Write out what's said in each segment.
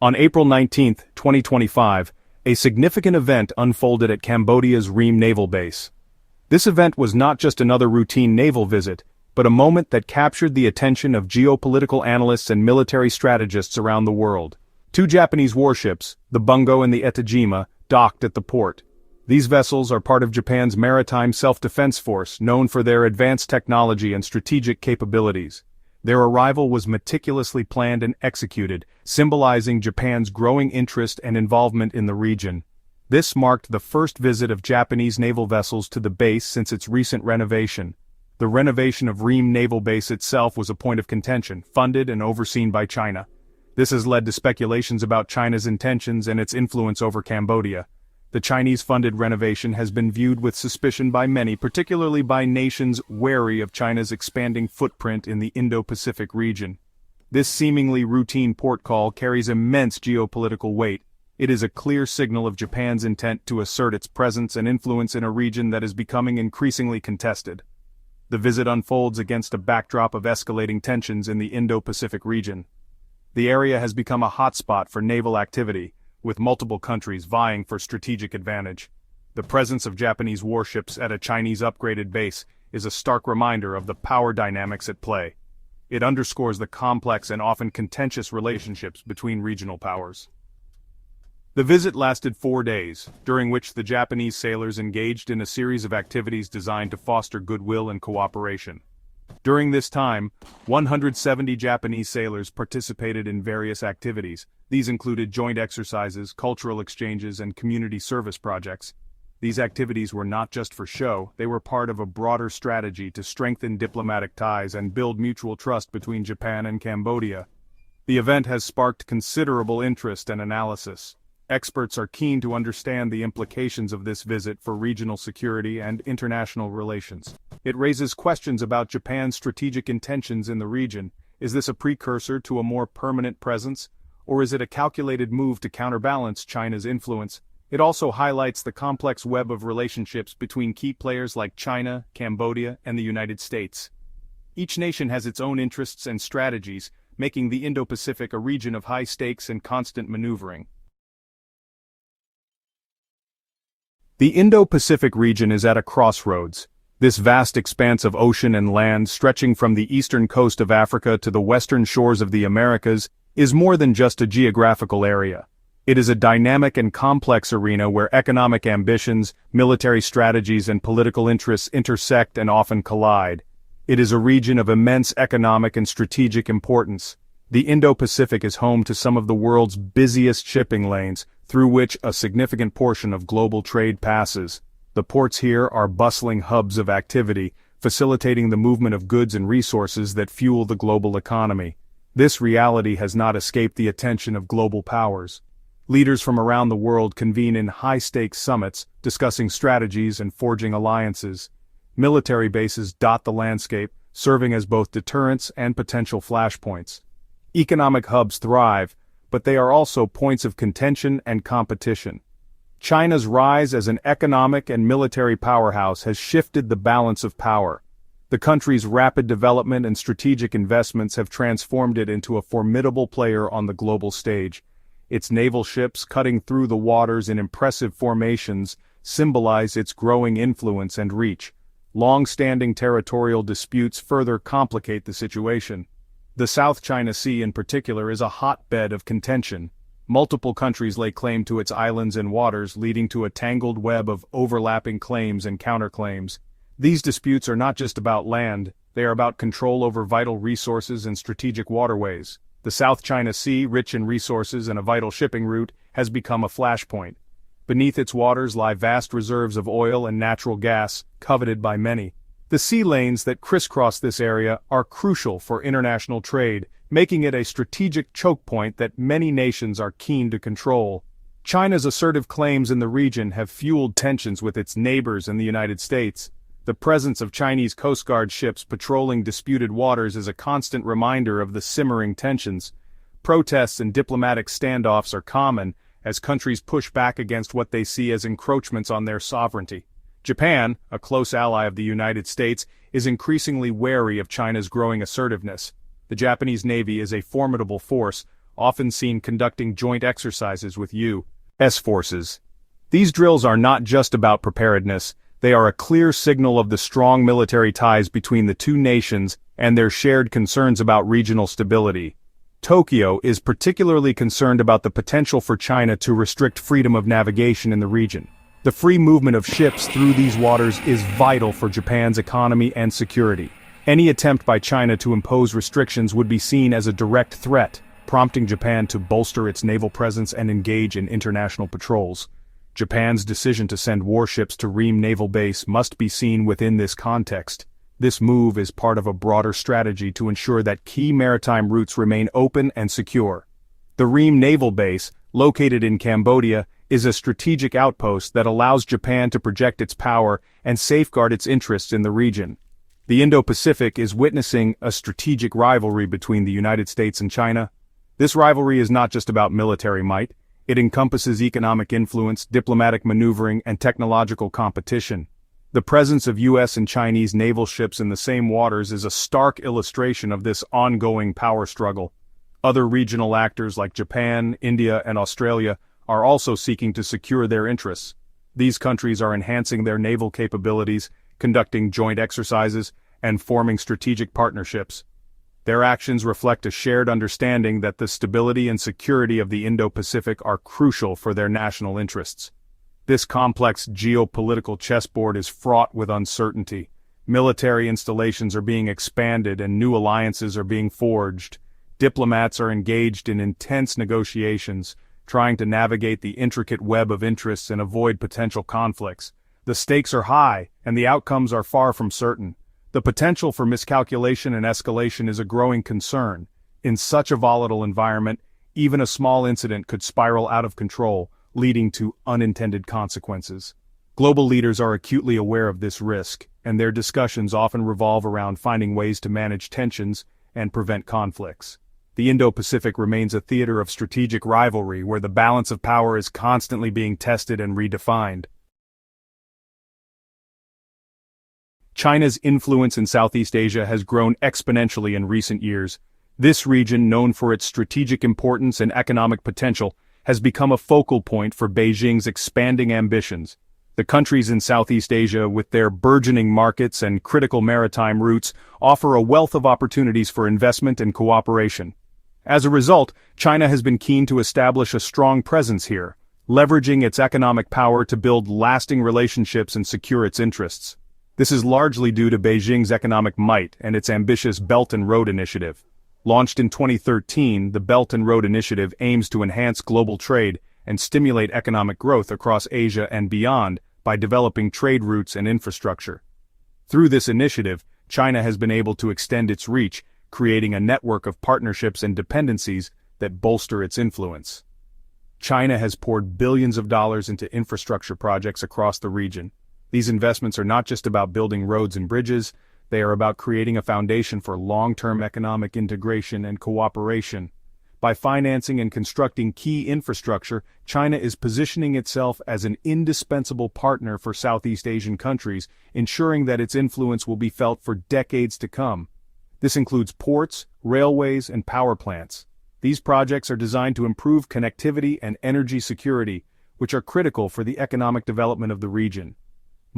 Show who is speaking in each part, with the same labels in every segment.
Speaker 1: On April 19, 2025, a significant event unfolded at Cambodia's Ream Naval Base. This event was not just another routine naval visit, but a moment that captured the attention of geopolitical analysts and military strategists around the world. Two Japanese warships, the Bungo and the Etajima, docked at the port. These vessels are part of Japan's maritime self-defense force, known for their advanced technology and strategic capabilities. Their arrival was meticulously planned and executed, symbolizing Japan's growing interest and involvement in the region. This marked the first visit of Japanese naval vessels to the base since its recent renovation. The renovation of Ream Naval Base itself was a point of contention, funded and overseen by China. This has led to speculations about China's intentions and its influence over Cambodia. The Chinese-funded renovation has been viewed with suspicion by many, particularly by nations wary of China's expanding footprint in the Indo-Pacific region. This seemingly routine port call carries immense geopolitical weight. It is a clear signal of Japan's intent to assert its presence and influence in a region that is becoming increasingly contested. The visit unfolds against a backdrop of escalating tensions in the Indo-Pacific region. The area has become a hotspot for naval activity, with multiple countries vying for strategic advantage. The presence of Japanese warships at a Chinese upgraded base is a stark reminder of the power dynamics at play. It underscores the complex and often contentious relationships between regional powers. The visit lasted 4 days, during which the Japanese sailors engaged in a series of activities designed to foster goodwill and cooperation. During this time, 170 Japanese sailors participated in various activities. These included joint exercises, cultural exchanges, and community service projects. These activities were not just for show, they were part of a broader strategy to strengthen diplomatic ties and build mutual trust between Japan and Cambodia. The event has sparked considerable interest and analysis. Experts are keen to understand the implications of this visit for regional security and international relations. It raises questions about Japan's strategic intentions in the region. Is this a precursor to a more permanent presence, or is it a calculated move to counterbalance China's influence? It also highlights the complex web of relationships between key players like China, Cambodia, and the United States. Each nation has its own interests and strategies, making the Indo-Pacific a region of high stakes and constant maneuvering. The Indo-Pacific region is at a crossroads. This vast expanse of ocean and land stretching from the eastern coast of Africa to the western shores of the Americas is more than just a geographical area. It is a dynamic and complex arena where economic ambitions, military strategies, and political interests intersect and often collide. It is a region of immense economic and strategic importance. The Indo-Pacific is home to some of the world's busiest shipping lanes, through which a significant portion of global trade passes. The ports here are bustling hubs of activity, facilitating the movement of goods and resources that fuel the global economy. This reality has not escaped the attention of global powers. Leaders from around the world convene in high-stakes summits, discussing strategies and forging alliances. Military bases dot the landscape, serving as both deterrents and potential flashpoints. Economic hubs thrive, but they are also points of contention and competition. China's rise as an economic and military powerhouse has shifted the balance of power. The country's rapid development and strategic investments have transformed it into a formidable player on the global stage. Its naval ships, cutting through the waters in impressive formations, symbolize its growing influence and reach. Long-standing territorial disputes further complicate the situation. The South China Sea in particular is a hotbed of contention. Multiple countries lay claim to its islands and waters, leading to a tangled web of overlapping claims and counterclaims. These disputes are not just about land, they are about control over vital resources and strategic waterways. The South China Sea, rich in resources and a vital shipping route, has become a flashpoint. Beneath its waters lie vast reserves of oil and natural gas, coveted by many. The sea lanes that crisscross this area are crucial for international trade, making it a strategic choke point that many nations are keen to control. China's assertive claims in the region have fueled tensions with its neighbors in the United States. The presence of Chinese Coast Guard ships patrolling disputed waters is a constant reminder of the simmering tensions. Protests and diplomatic standoffs are common, as countries push back against what they see as encroachments on their sovereignty. Japan, a close ally of the United States, is increasingly wary of China's growing assertiveness. The Japanese Navy is a formidable force, often seen conducting joint exercises with U.S. forces. These drills are not just about preparedness, they are a clear signal of the strong military ties between the two nations and their shared concerns about regional stability. Tokyo is particularly concerned about the potential for China to restrict freedom of navigation in the region. The free movement of ships through these waters is vital for Japan's economy and security. Any attempt by China to impose restrictions would be seen as a direct threat, prompting Japan to bolster its naval presence and engage in international patrols. Japan's decision to send warships to Ream Naval Base must be seen within this context. This move is part of a broader strategy to ensure that key maritime routes remain open and secure. The Ream Naval Base, located in Cambodia, is a strategic outpost that allows Japan to project its power and safeguard its interests in the region. The Indo-Pacific is witnessing a strategic rivalry between the United States and China. This rivalry is not just about military might, it encompasses economic influence, diplomatic maneuvering, and technological competition. The presence of U.S. and Chinese naval ships in the same waters is a stark illustration of this ongoing power struggle. Other regional actors like Japan, India, and Australia are also seeking to secure their interests. These countries are enhancing their naval capabilities, conducting joint exercises, and forming strategic partnerships. Their actions reflect a shared understanding that the stability and security of the Indo-Pacific are crucial for their national interests. This complex geopolitical chessboard is fraught with uncertainty. Military installations are being expanded and new alliances are being forged. Diplomats are engaged in intense negotiations, trying to navigate the intricate web of interests and avoid potential conflicts. The stakes are high, and the outcomes are far from certain. The potential for miscalculation and escalation is a growing concern. In such a volatile environment, even a small incident could spiral out of control, leading to unintended consequences. Global leaders are acutely aware of this risk, and their discussions often revolve around finding ways to manage tensions and prevent conflicts. The Indo-Pacific remains a theater of strategic rivalry where the balance of power is constantly being tested and redefined. China's influence in Southeast Asia has grown exponentially in recent years. This region, known for its strategic importance and economic potential, has become a focal point for Beijing's expanding ambitions. The countries in Southeast Asia, with their burgeoning markets and critical maritime routes, offer a wealth of opportunities for investment and cooperation. As a result, China has been keen to establish a strong presence here, leveraging its economic power to build lasting relationships and secure its interests. This is largely due to Beijing's economic might and its ambitious Belt and Road Initiative. Launched in 2013, the Belt and Road Initiative aims to enhance global trade and stimulate economic growth across Asia and beyond by developing trade routes and infrastructure. Through this initiative, China has been able to extend its reach, creating a network of partnerships and dependencies that bolster its influence. China has poured billions of dollars into infrastructure projects across the region. These investments are not just about building roads and bridges, they are about creating a foundation for long-term economic integration and cooperation. By financing and constructing key infrastructure, China is positioning itself as an indispensable partner for Southeast Asian countries, ensuring that its influence will be felt for decades to come. This includes ports, railways, and power plants. These projects are designed to improve connectivity and energy security, which are critical for the economic development of the region.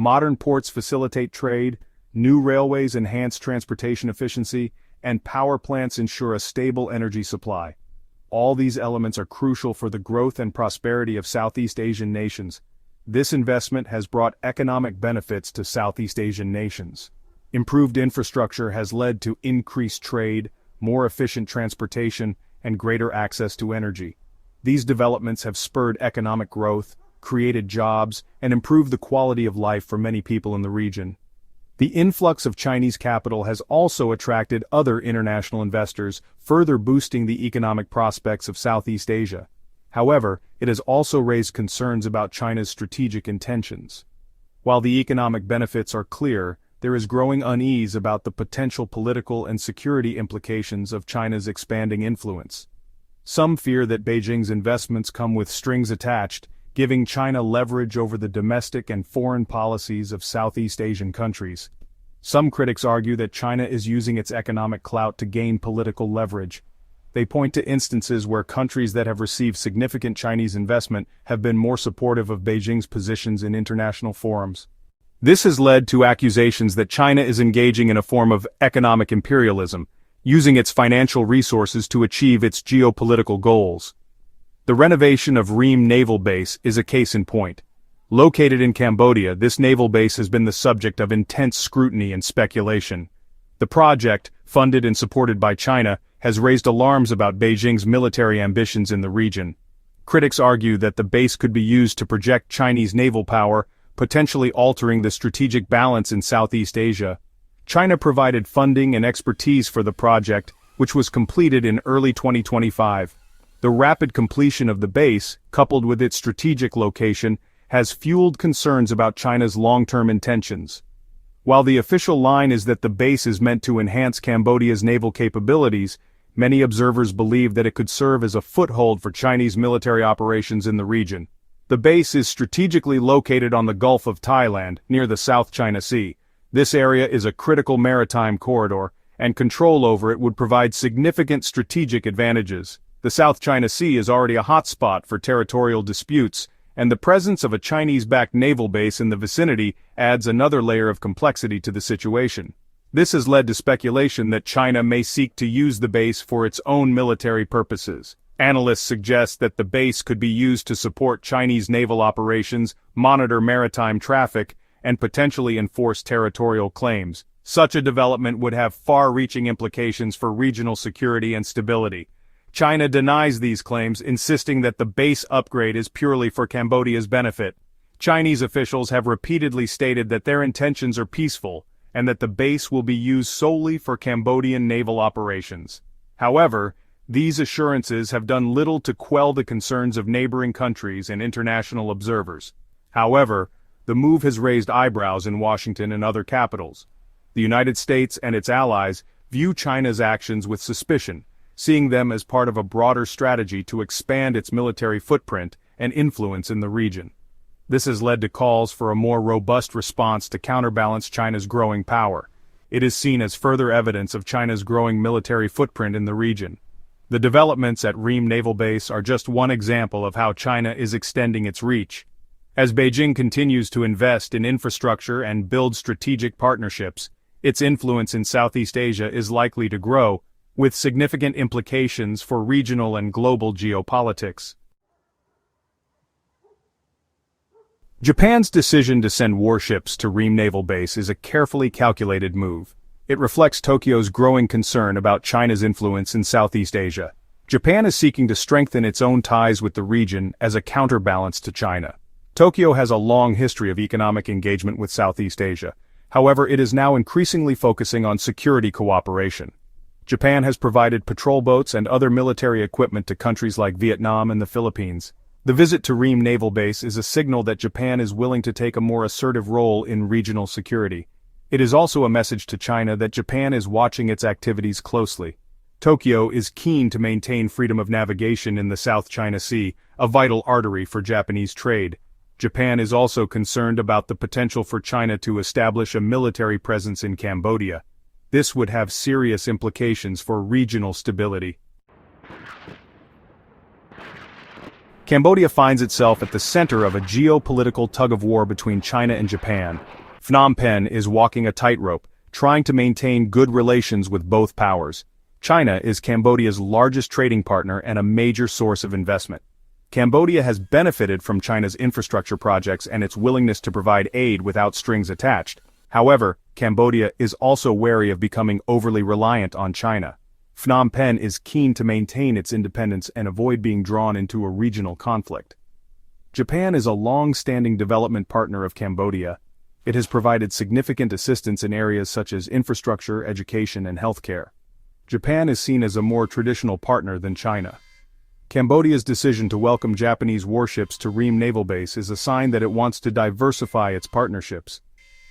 Speaker 1: Modern ports facilitate trade, new railways enhance transportation efficiency, and power plants ensure a stable energy supply. All these elements are crucial for the growth and prosperity of Southeast Asian nations. This investment has brought economic benefits to Southeast Asian nations. Improved infrastructure has led to increased trade, more efficient transportation, and greater access to energy. These developments have spurred economic growth, created jobs, and improved the quality of life for many people in the region. The influx of Chinese capital has also attracted other international investors, further boosting the economic prospects of Southeast Asia. However, it has also raised concerns about China's strategic intentions. While the economic benefits are clear, there is growing unease about the potential political and security implications of China's expanding influence. Some fear that Beijing's investments come with strings attached, giving China leverage over the domestic and foreign policies of Southeast Asian countries. Some critics argue that China is using its economic clout to gain political leverage. They point to instances where countries that have received significant Chinese investment have been more supportive of Beijing's positions in international forums. This has led to accusations that China is engaging in a form of economic imperialism, using its financial resources to achieve its geopolitical goals. The renovation of Ream Naval Base is a case in point. Located in Cambodia, this naval base has been the subject of intense scrutiny and speculation. The project, funded and supported by China, has raised alarms about Beijing's military ambitions in the region. Critics argue that the base could be used to project Chinese naval power, potentially altering the strategic balance in Southeast Asia. China provided funding and expertise for the project, which was completed in early 2025. The rapid completion of the base, coupled with its strategic location, has fueled concerns about China's long-term intentions. While the official line is that the base is meant to enhance Cambodia's naval capabilities, many observers believe that it could serve as a foothold for Chinese military operations in the region. The base is strategically located on the Gulf of Thailand, near the South China Sea. This area is a critical maritime corridor, and control over it would provide significant strategic advantages. The South China Sea is already a hotspot for territorial disputes, and the presence of a Chinese-backed naval base in the vicinity adds another layer of complexity to the situation. This has led to speculation that China may seek to use the base for its own military purposes. Analysts suggest that the base could be used to support Chinese naval operations, monitor maritime traffic, and potentially enforce territorial claims. Such a development would have far-reaching implications for regional security and stability. China denies these claims, insisting that the base upgrade is purely for Cambodia's benefit. Chinese officials have repeatedly stated that their intentions are peaceful, and that the base will be used solely for Cambodian naval operations. However, these assurances have done little to quell the concerns of neighboring countries and international observers. However, the move has raised eyebrows in Washington and other capitals. The United States and its allies view China's actions with suspicion, seeing them as part of a broader strategy to expand its military footprint and influence in the region. This has led to calls for a more robust response to counterbalance China's growing power. It is seen as further evidence of China's growing military footprint in the region. The developments at Ream Naval Base are just one example of how China is extending its reach. As Beijing continues to invest in infrastructure and build strategic partnerships, its influence in Southeast Asia is likely to grow, with significant implications for regional and global geopolitics. Japan's decision to send warships to Ream Naval Base is a carefully calculated move. It reflects Tokyo's growing concern about China's influence in Southeast Asia. Japan is seeking to strengthen its own ties with the region as a counterbalance to China. Tokyo has a long history of economic engagement with Southeast Asia. However, it is now increasingly focusing on security cooperation. Japan has provided patrol boats and other military equipment to countries like Vietnam and the Philippines. The visit to Ream Naval Base is a signal that Japan is willing to take a more assertive role in regional security. It is also a message to China that Japan is watching its activities closely. Tokyo is keen to maintain freedom of navigation in the South China Sea, a vital artery for Japanese trade. Japan is also concerned about the potential for China to establish a military presence in Cambodia. This would have serious implications for regional stability. Cambodia finds itself at the center of a geopolitical tug-of-war between China and Japan. Phnom Penh is walking a tightrope, trying to maintain good relations with both powers. China is Cambodia's largest trading partner and a major source of investment. Cambodia has benefited from China's infrastructure projects and its willingness to provide aid without strings attached. However, Cambodia is also wary of becoming overly reliant on China. Phnom Penh is keen to maintain its independence and avoid being drawn into a regional conflict. Japan is a long-standing development partner of Cambodia. It has provided significant assistance in areas such as infrastructure, education, and healthcare. Japan is seen as a more traditional partner than China. Cambodia's decision to welcome Japanese warships to Ream Naval Base is a sign that it wants to diversify its partnerships.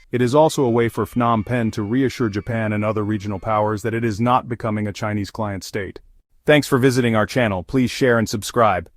Speaker 1: It is also a way for Phnom Penh to reassure Japan and other regional powers that it is not becoming a Chinese client state. Thanks for visiting our channel. Please share and subscribe.